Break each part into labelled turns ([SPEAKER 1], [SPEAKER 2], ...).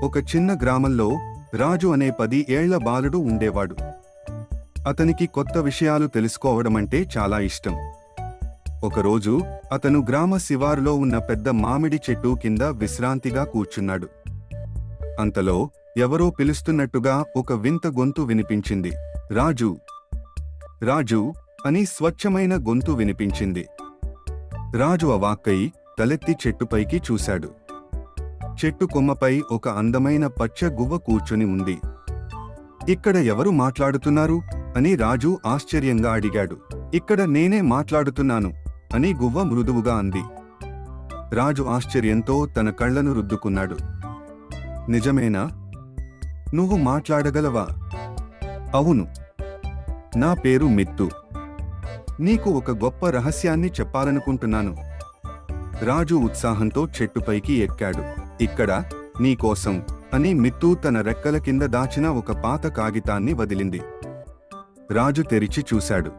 [SPEAKER 1] ఒక చిన్న గ్రామంలో రాజు అనే 10 ఏళ్ల బాలుడు ఉండేవాడు. అతనికి కొత్త విషయాలు తెలుసుకోవడమంటే చాలా ఇష్టం. ఒకరోజు అతను గ్రామ శివారులో ఉన్న పెద్ద మామిడి చెట్టు కింద విశ్రాంతిగా కూర్చున్నాడు. అంతలో ఎవరో పిలుస్తున్నట్టుగా ఒక వింత గొంతు వినిపించింది. రాజు, రాజు అని స్వచ్ఛమైన గొంతు వినిపించింది. రాజు అవాక్కై తలెత్తి చెట్టుపైకి చూశాడు. చెట్టు కొమ్మపై ఒక అందమైన పచ్చ గువ్వ కూర్చుని ఉంది. ఇక్కడ ఎవరు మాట్లాడుతున్నారు అని రాజు ఆశ్చర్యంగా అడిగాడు. ఇక్కడ నేనే మాట్లాడుతున్నాను అని గువ్వ మృదువుగా అంది. రాజు ఆశ్చర్యంతో తన కళ్లను రుద్దుకున్నాడు. నిజమేనా? నువ్వు మాట్లాడగలవా? అవును, నా పేరు మిత్తు. నీకు ఒక గొప్ప రహస్యాన్ని చెప్పాలనుకుంటున్నాను. రాజు ఉత్సాహంతో చెట్టుపైకి ఎక్కాడు. ఇక్కడ నీకోసం అని మిత్తు తన రెక్కల కింద దాచిన ఒక పాత కాగితాన్ని వదిలింది. రాజు తెరిచి చూశాడు.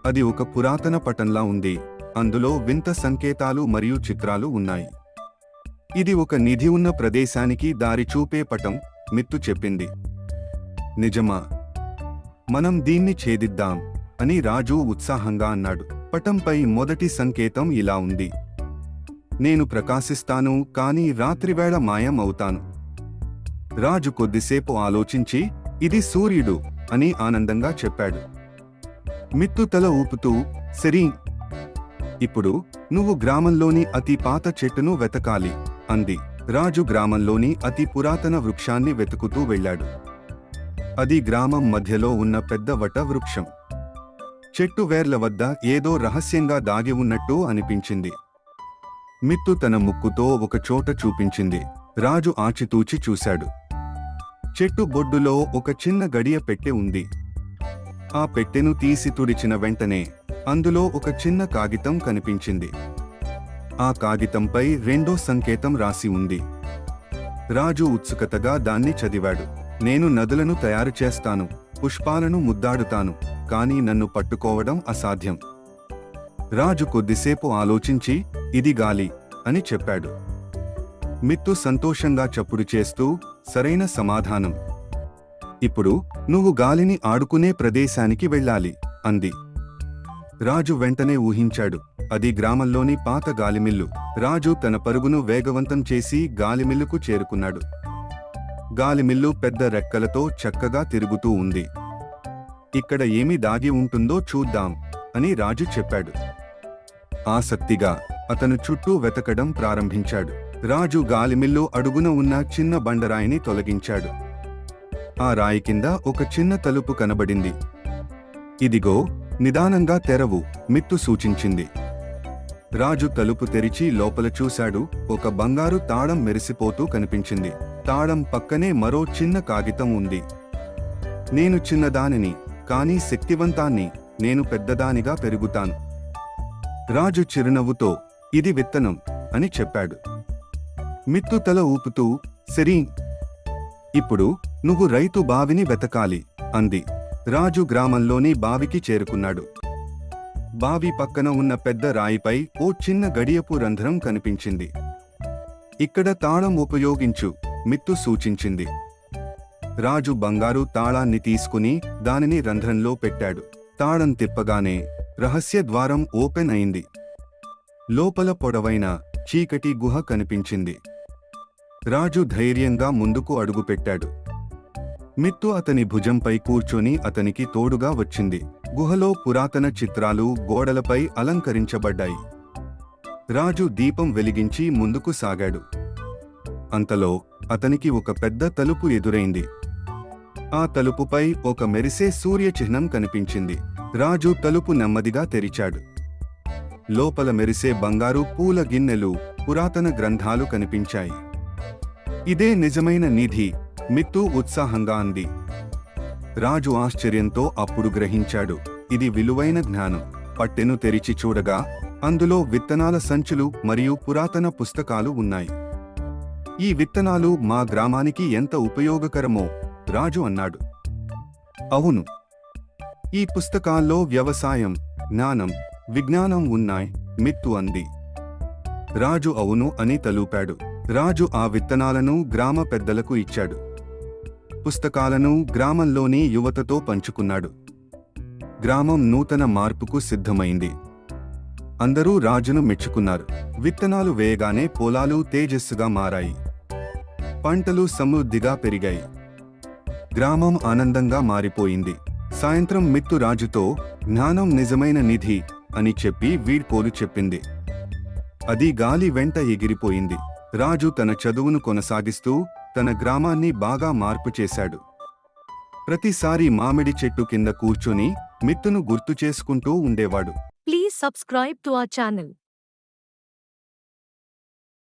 [SPEAKER 1] అది ఒక పురాతన పటంలా ఉంది. అందులో వింత సంకేతాలు మరియు చిత్రాలు ఉన్నాయి. ఇది ఒక నిధి ఉన్న ప్రదేశానికి దారి చూపే పటం, మిత్తు చెప్పింది. నిజమా? మనం దీన్ని ఛేదిద్దాం అని రాజు ఉత్సాహంగా అన్నాడు. పటంపై మొదటి సంకేతం ఇలా ఉంది: నేను ప్రకాశిస్తాను, కానీ రాత్రివేళ మాయం అవుతాను. రాజు కొద్దిసేపు ఆలోచించి ఇది సూర్యుడు అని ఆనందంగా చెప్పాడు. మిత్తు తల ఊపుతూ, సరీ, ఇప్పుడు నువ్వు గ్రామంలోని అతి పాత చెట్టును వెతకాలి అంది. రాజు గ్రామంలోని అతి పురాతన వృక్షాన్ని వెతుకుతూ వెళ్ళాడు. అది గ్రామం మధ్యలో ఉన్న పెద్ద వట వృక్షం. చెట్టు వేర్ల వద్ద ఏదో రహస్యంగా దాగి ఉన్నట్టు అనిపించింది. మిత్తు తన ముక్కుతో ఒక చోట చూపించింది. రాజు ఆచితూచి చూశాడు. చెట్టు బొడ్డులో ఒక చిన్న గడియ పెట్టె ఉంది. ఆ పెట్టెను తీసి తుడిచిన వెంటనే అందులో ఒక చిన్న కాగితం కనిపించింది. ఆ కాగితంపై రెండో సంకేతం రాసి ఉంది. రాజు ఉత్సుకతగా దాన్ని చదివాడు. నేను నదులను తయారు చేస్తాను, పుష్పాలను ముద్దాడుతాను, కానీ నన్ను పట్టుకోవడం అసాధ్యం. రాజు కొద్దిసేపు ఆలోచించి ఇది గాలి అని చెప్పాడు. మిత్తు సంతోషంగా చప్పుడు చేస్తూ, సరైన సమాధానం. ఇప్పుడు నువ్వు గాలిని ఆడుకునే ప్రదేశానికి వెళ్ళాలి అంది. రాజు వెంటనే ఊహించాడు. అది గ్రామంలోని పాత గాలిమిల్లు. రాజు తన పరుగును వేగవంతం చేసి గాలిమిల్లుకు చేరుకున్నాడు. గాలిమిల్లు పెద్ద రెక్కలతో చక్కగా తిరుగుతూ ఉంది. ఇక్కడ ఏమి దాగి ఉంటుందో చూద్దాం అని రాజు చెప్పాడు. ఆసక్తిగా అతను చుట్టూ వెతకడం ప్రారంభించాడు. రాజు గాలిమిల్లు అడుగున ఉన్న చిన్న బండరాయిని తొలగించాడు. ఆ రాయి కింద ఒక చిన్న తలుపు కనబడింది. ఇదిగో, నిదానంగా తెరవు, మిత్తు సూచించింది. రాజు తలుపు తెరిచి లోపల చూశాడు. ఒక బంగారు తాళం మెరిసిపోతూ కనిపించింది. తాళం పక్కనే మరో చిన్న కాగితం ఉంది. నేను చిన్నదానిని, కానీ శక్తివంతాన్ని, నేను పెద్దదానిగా పెరుగుతాను. రాజు చిరునవ్వుతో, ఇది విత్తనం అని చెప్పాడు. మిత్తు తల ఊపుతూ, సరీ, ఇప్పుడు నువ్వు రైతు బావిని వెతకాలి అంది. రాజు గ్రామంలోని బావికి చేరుకున్నాడు. బావి పక్కన ఉన్న పెద్ద రాయిపై ఓ చిన్న గడియపు రంధ్రం కనిపించింది. ఇక్కడ తాళం ఉపయోగించు, మిత్తు సూచించింది. రాజు బంగారు తాళాన్ని తీసుకుని దానిని రంధ్రంలో పెట్టాడు. తాళం తిప్పగానే రహస్య ద్వారం ఓపెన్ అయింది. లోపల పొడవైన చీకటి గుహ కనిపించింది. రాజు ధైర్యంగా ముందుకు అడుగుపెట్టాడు. మిత్తు అతని భుజంపై కూర్చొని అతనికి తోడుగా వచ్చింది. గుహలో పురాతన చిత్రాలు గోడలపై అలంకరించబడ్డాయి. రాజు దీపం వెలిగించి ముందుకు సాగాడు. అంతలో అతనికి ఒక పెద్ద తలుపు ఎదురైంది. ఆ తలుపుపై ఒక మెరిసే సూర్య చిహ్నం కనిపించింది. రాజు తలుపు నెమ్మదిగా తెరిచాడు. లోపల మెరిసే బంగారు పూల గిన్నెలు, పురాతన గ్రంథాలు కనిపించాయి. ఇదే నిజమైన నిధి, మిత్తు ఉత్సాహంగా అంది. రాజు ఆశ్చర్యంతో అప్పుడు గ్రహించాడు, ఇది విలువైన జ్ఞానం. పట్టెను తెరిచి చూడగా అందులో విత్తనాల సంచులు మరియు పురాతన పుస్తకాలు ఉన్నాయి. ఈ విత్తనాలు మా గ్రామానికి ఎంత ఉపయోగకరమో రాజు అన్నాడు. అవును, ఈ పుస్తకాల్లో వ్యవసాయం, జ్ఞానం, విజ్ఞానం ఉన్నాయి, మిత్తు అంది. రాజు అవును అని తలూపాడు. రాజు ఆ విత్తనాలను గ్రామ పెద్దలకు ఇచ్చాడు. పుస్తకాలను గ్రామంలోని యువతతో పంచుకున్నాడు. గ్రామం నూతన మార్పుకు సిద్ధమైంది. అందరూ రాజును మెచ్చుకున్నారు. విత్తనాలు వేయగానే పొలాలు తేజస్సుగా మారాయి. పంటలు సమృద్ధిగా పెరిగాయి. గ్రామం ఆనందంగా మారిపోయింది. సాయంత్రం మిత్తు రాజుతో జ్ఞానం నిజమైన నిధి అని చెప్పి వీడ్కోలు చెప్పింది. అది గాలి వెంట ఎగిరిపోయింది. రాజు తన చదువును కొనసాగిస్తూ తన గ్రామాన్ని బాగా మార్పు చేశాడు. ప్రతిసారి మామిడి చెట్టు కింద కూర్చొని మిత్తును గుర్తు చేసుకుంటూ ఉండేవాడు.
[SPEAKER 2] Please subscribe to our channel.